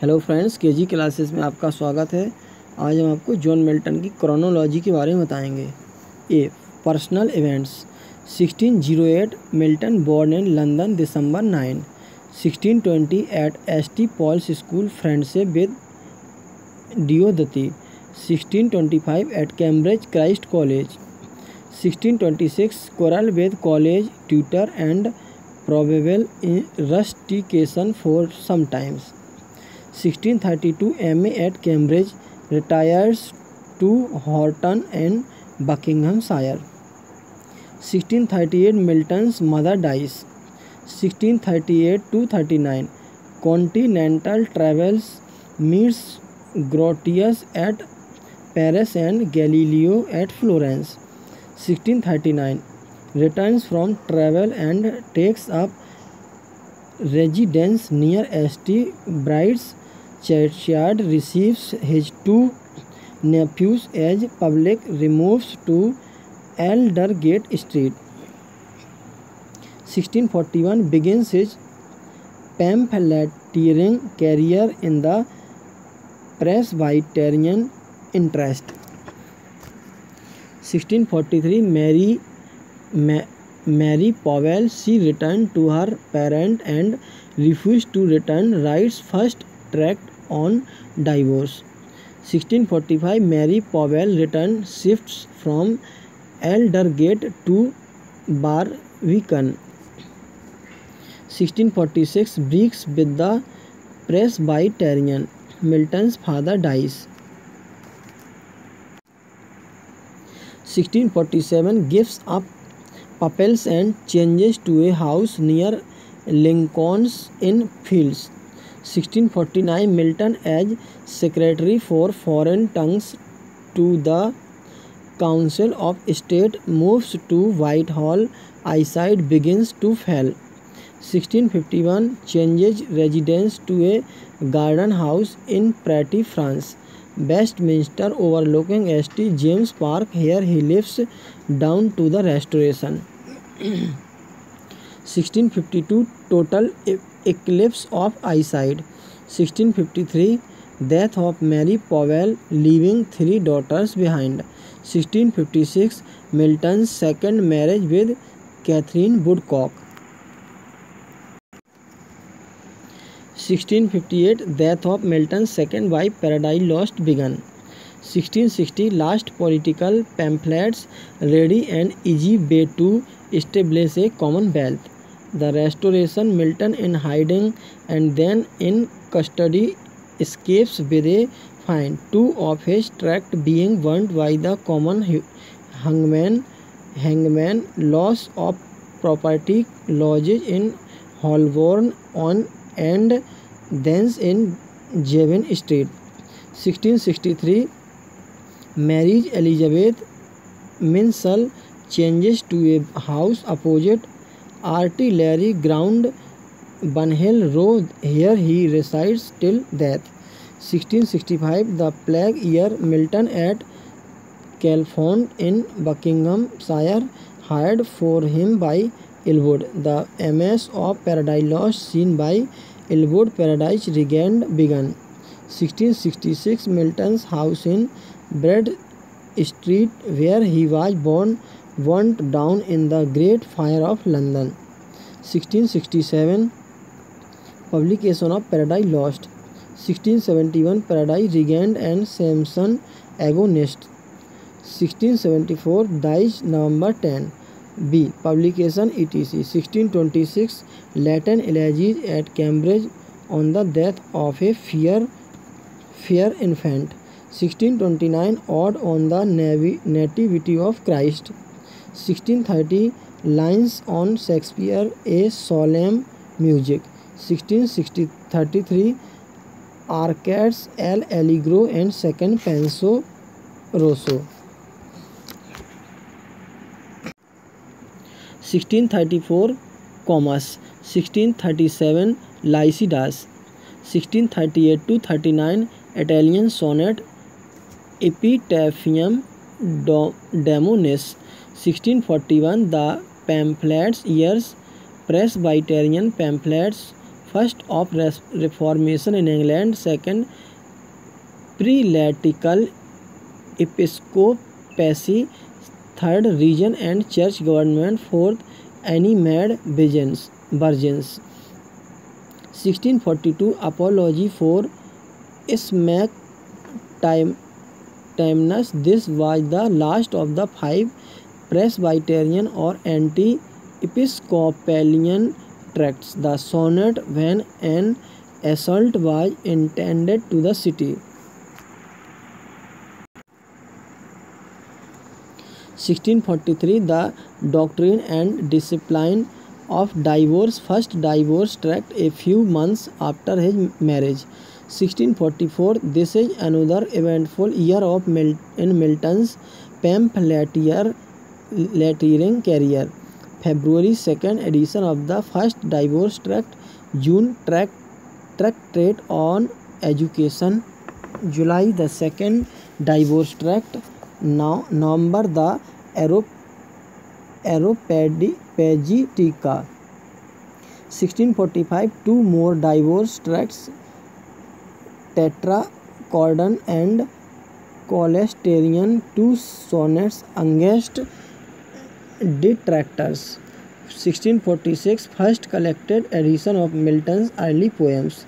Hello friends, KG classes में आपका स्वागत है। आज हम आपको जॉन मिल्टन की क्रोनोलॉजी के बारे में बताएंगे। A personal events. 1608 Milton born in London December 9, 1620 at S T. Paul's school friendship with Diodati. 1625 at Cambridge Christ College. 1626 quarrel with college tutor and probable rustication for some times. 1632 MA at Cambridge, retires to Horton in Buckinghamshire. 1638 Milton's mother dies. 1638 to 39 continental travels, meets Grotius at Paris and Galileo at Florence. 1639 returns from travel and takes up residence near St. Bride's churchyard, receives his two nephews as public, removes to Aldergate Street. 1641 begins his pamphleteering career in the Presbyterian interest. 1643 Mary Powell, she returned to her parent and refused to return, writes first tract on divorce. 1645 Mary Powell returns, shifts from Aldergate to Barbican. 1646 breaks with the Presbyterian. Milton's father dies. 1647 gives up pupils and changes to a house near Lincoln's Inn Fields. 1649 Milton, as Secretary for Foreign Tongues to the Council of State, moves to Whitehall. Eyesight begins to fail. 1651 changes residence to a garden house in Patry, France. Westminster overlooking St. James Park. Here he lives down to the Restoration. 1652 total eclipse of eyesight. 1653 death of Mary Powell, leaving 3 daughters behind. 1656 Milton's second marriage with Catherine Woodcock. 1658 death of Milton's second wife, Paradise Lost, began. 1660 last political pamphlets, ready and easy way to establish a commonwealth. The Restoration, Milton in hiding and then in custody, escapes with a fine, 2 of his tracts being burnt by the common hangman, loss of property, lodges in Holborn on and thence in Jevon Street. 1663 marries Elizabeth Minshull, changes to a house opposite Artillery Ground, Bunhill Road. Here he resides till death. 1665 the plague year, Milton at Calfont in Buckinghamshire, hired for him by Elwood. The MS of Paradise Lost, seen by Elwood. Paradise Regained began. 1666 Milton's house in Bread Street, where he was born, burnt down in the Great Fire of London. 1667 publication of Paradise Lost. 1671 Paradise Regained and Samson Agonist. 1674 dies November 10. B. Publication etc. 1626 Latin elegies at Cambridge on the death of a fair infant. 1629 Ode on the Nativity of Christ. 1630 Lines on Shakespeare, a solemn music. 1633 Arcades El Allegro and Second Penso Rosso. 1634 Comus. 1637 Lycidas. 1638 to 39 Italian sonnet, Epitaphium Daemonis. 1641 the pamphlets years, Presbyterian pamphlets first of Reformation in England, second prelatical episcopacy, third region and church government, fourth any mad virgins. 1642 apology for Smectymnus. This was the last of the 5 Presbyterian or anti-episcopalian tracts. The sonnet when an assault was intended to the city. 1643 the Doctrine and Discipline of Divorce, first divorce tract a few months after his marriage. 1644 this is another eventful year of in Milton's pamphleteering career. February 2nd edition of the first divorce tract, June tractate on education, July the second divorce tract, November the Areopagitica. 1645 two more divorce tracts, Tetrachordon and Cholesterion, two sonnets against detractors. 1646 first collected edition of Milton's early poems,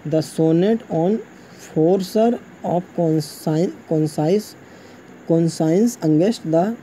the sonnet on forcer of conscience against the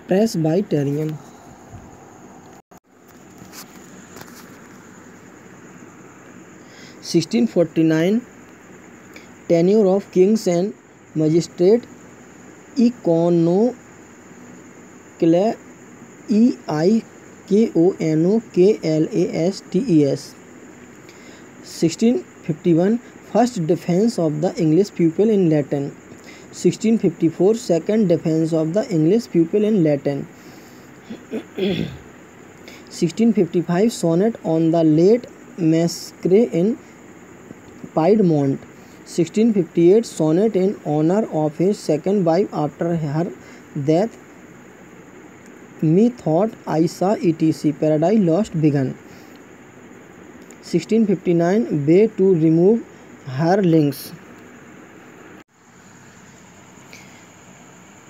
Presbyterian. 1649 tenure of kings and magistrates, Eikonoklastes. 1651 first defense of the English pupil in Latin. 1654 second defense of the English pupil in Latin. 1655 sonnet on the late Masquerade in Piedmont. 1658 sonnet in honor of his second wife after her death, Methought I saw etc. Paradise Lost begun. 1659 way to remove her links.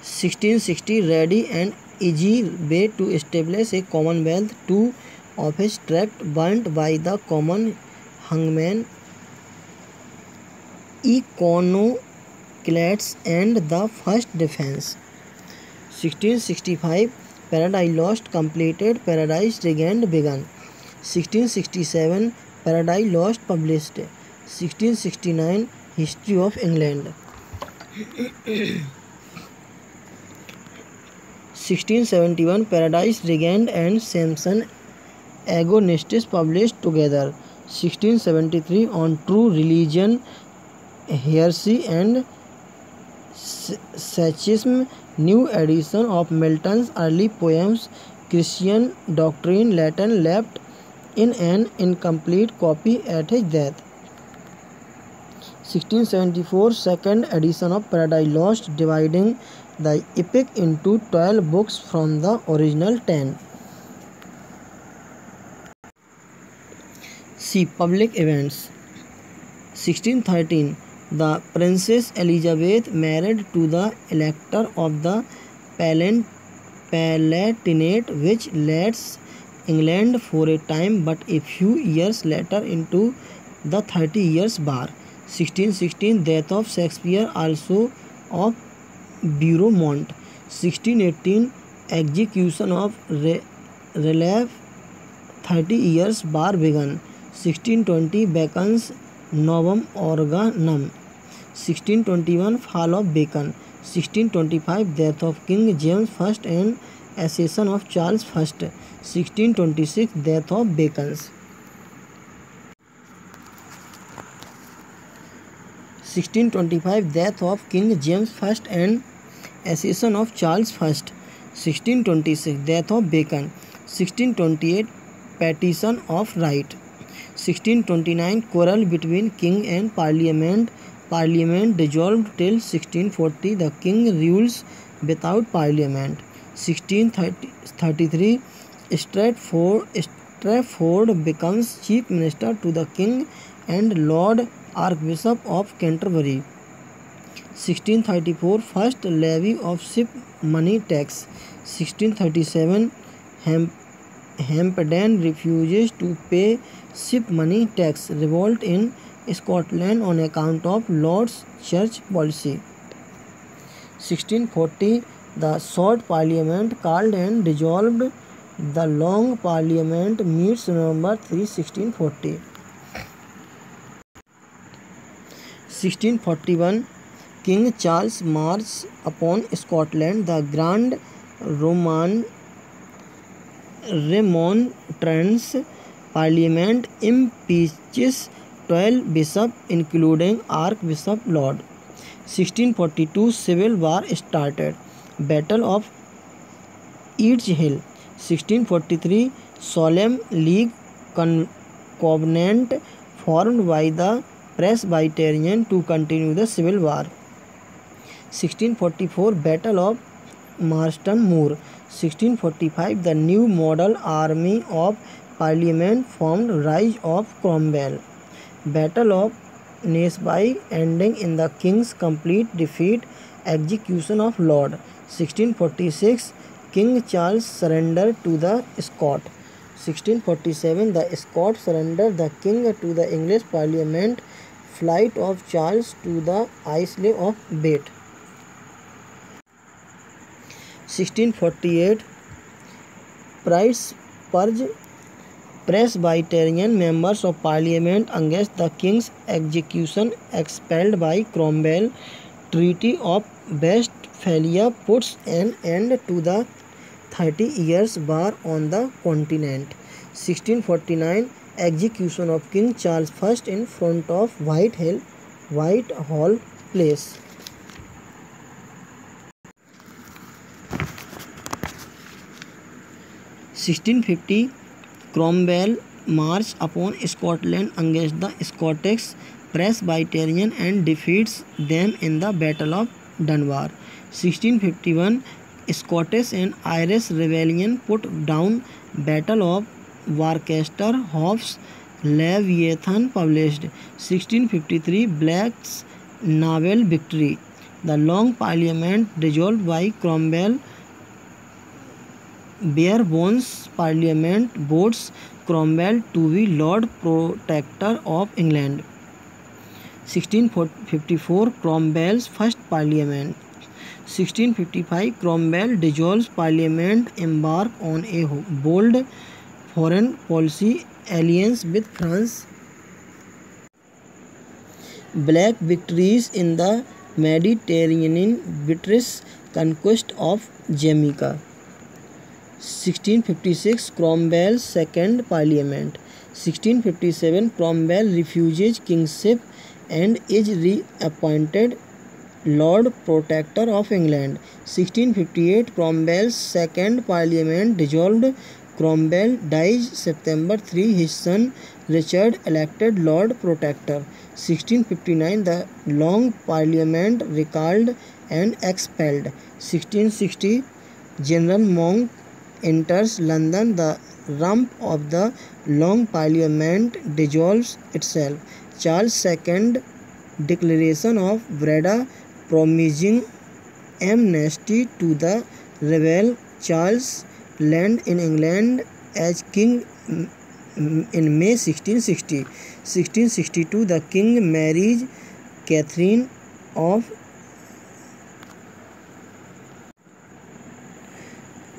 1660 ready and easy way to establish a commonwealth. Two of his tracts burnt by the common hangman, Iconoclasts and the first defense. 1665 Paradise Lost completed, Paradise Regained begun. 1667 Paradise Lost published. 1669 History of England. 1671 Paradise Regained and Samson Agonistes published together. 1673 on True Religion, Heresy and Sachism, new edition of Milton's early poems, Christian Doctrine, Latin, left in an incomplete copy at his death. 1674 second edition of Paradise Lost, dividing the epic into 12 books from the original 10. See public events. 1613 the Princess Elizabeth married to the Elector of the Palatinate, which leads England for a time but a few years later into the 30 Years' War. 1616 death of Shakespeare, also of Beaumont. 1618 execution of Raleigh, 30 Years' War begun. 1620 Bacon's Novum Organum. 1621 fall of Bacon. 1625 death of King James I and accession of Charles I. 1626 death of Bacon's. 1625 death of King James I and accession of Charles I. 1626 death of Bacon. 1628 petition of right. 1629 quarrel between king and parliament. Parliament dissolved till 1640. The king rules without parliament. 1633 Strafford becomes chief minister to the king and Lord Archbishop of Canterbury. 1634 first levy of ship money tax. 1637 Hampden refuses to pay ship money tax. Revolt in Scotland on account of Lord's church policy. 1640 the short parliament called and dissolved. The long parliament meets November 3, 1640. 1641 King Charles marches upon Scotland. The Grand Remonstrance Parliament impeaches 12 bishops, including Archbishop Laud. 1642 Civil War started. Battle of Edgehill. 1643 Solemn League Covenant formed by the Presbyterian to continue the Civil War. 1644 Battle of Marston Moor. 1645 the new model army of Parliament formed. Rise of Cromwell. Battle of Naseby ending in the King's complete defeat. Execution of Laud. 1646 King Charles surrendered to the Scots. 1647 the Scots surrendered the king to the English Parliament. Flight of Charles to the Isle of Wight. 1648 Price purge Presbyterian members of Parliament against the King's execution. Expelled by Cromwell. Treaty of Westphalia puts an end to the 30 years war on the continent. 1649 Execution of King Charles I in front of Whitehall Place. 1650 Cromwell marched upon Scotland against the Scottish Presbyterian and defeats them in the Battle of Dunbar. 1651 Scottish and Irish rebellion put down. Battle of Worcester. Hobbes' Leviathan published. 1653 Blake's naval victory. The Long Parliament dissolved by Cromwell. Barebones Parliament votes Cromwell to be Lord Protector of England. 1654 Cromwell's first Parliament. 1655 Cromwell dissolves Parliament. Embark on a bold foreign policy alliance with France. Black victories in the Mediterranean. British conquest of Jamaica. 1656 Cromwell's second Parliament. 1657 Cromwell refuses kingship and is reappointed Lord Protector of England. 1658 Cromwell's second Parliament dissolved. Cromwell dies September 3. His son Richard elected Lord Protector. 1659 the Long Parliament recalled and expelled. 1660 General Monk enters London. The rump of the Long Parliament dissolves itself. Charles II Declaration of Breda promising amnesty to the rebel. Charles lands in England as king in May 1660. 1662 the king marries Catherine of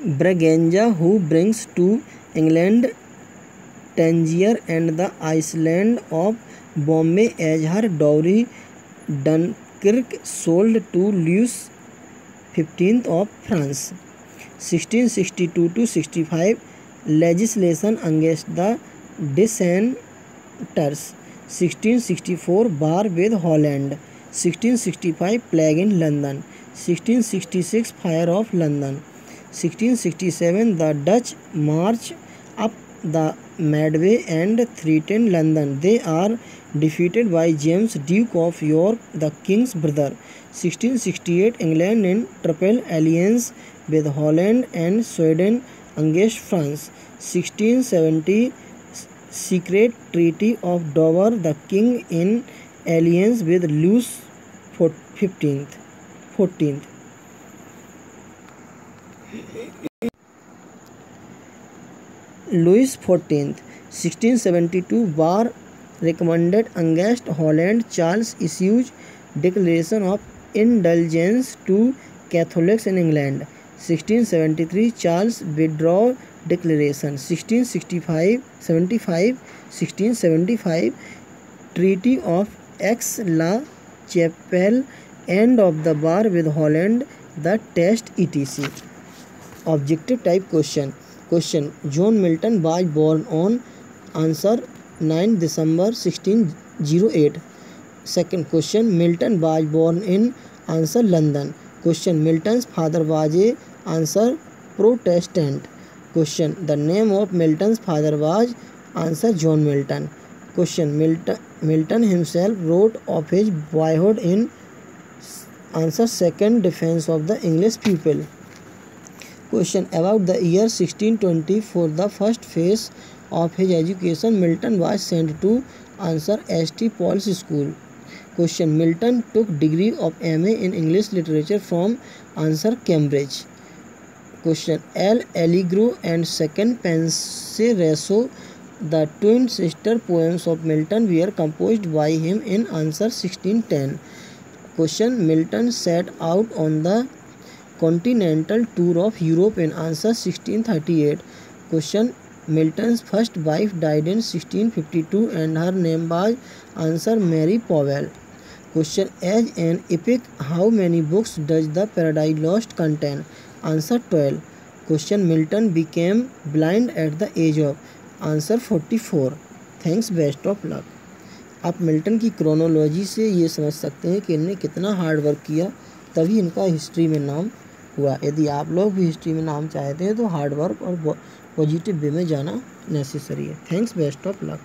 Braganza, who brings to England Tangier and the island of Bombay as her dowry. Dunkirk sold to Louis XV of France. 1662-65 legislation against the dissenters. 1664 war with Holland. 1665 plague in London. 1666 fire of London. 1667 the Dutch march up the Medway and threaten London. They are defeated by James, Duke of York, the king's brother. 1668 England in triple alliance with Holland and Sweden against France. 1670 secret treaty of Dover the king in alliance with Louis 14th। Louis XIV 1672 war recommended against Holland. Charles issued declaration of indulgence to Catholics in England. 1673 Charles withdrew declaration. 1675 Treaty of Aix-la-Chapelle, end of the war with Holland, the test etc. Objective type question. John Milton was born on answer 9 December 1608. Second question, Milton was born in answer London. Question, Milton's father was a answer Protestant. Question, the name of Milton's father was answer John Milton. Question, Milton himself wrote of his boyhood in answer second defense of the English people. Question, about the year 1620 for the first phase of his education, Milton was sent to answer St. Paul's School. Question, Milton took degree of MA in English literature from answer Cambridge. Question, El Allegro and Second Pensereso, the twin sister poems of Milton, were composed by him in answer 1610. Question, Milton set out on the continental tour of Europe in answer 1638. Question, Milton's first wife died in 1652 and her name was answer Mary Powell. Question, as an epic, how many books does the Paradise Lost contain? Answer 12. Question, Milton became blind at the age of answer 44. Thanks, best of luck. आप Milton की chronology से ये समझ सकते हैं कि इन्होंने कितना हार्ड वर्क किया, तभी इनका हिस्ट्री में नाम हुआ। यदि आप लोग भी हिस्ट्री में नाम चाहते हैं तो हार्ड वर्क और पॉजिटिव वे में जाना नेसेसरी है। Thanks, best of luck.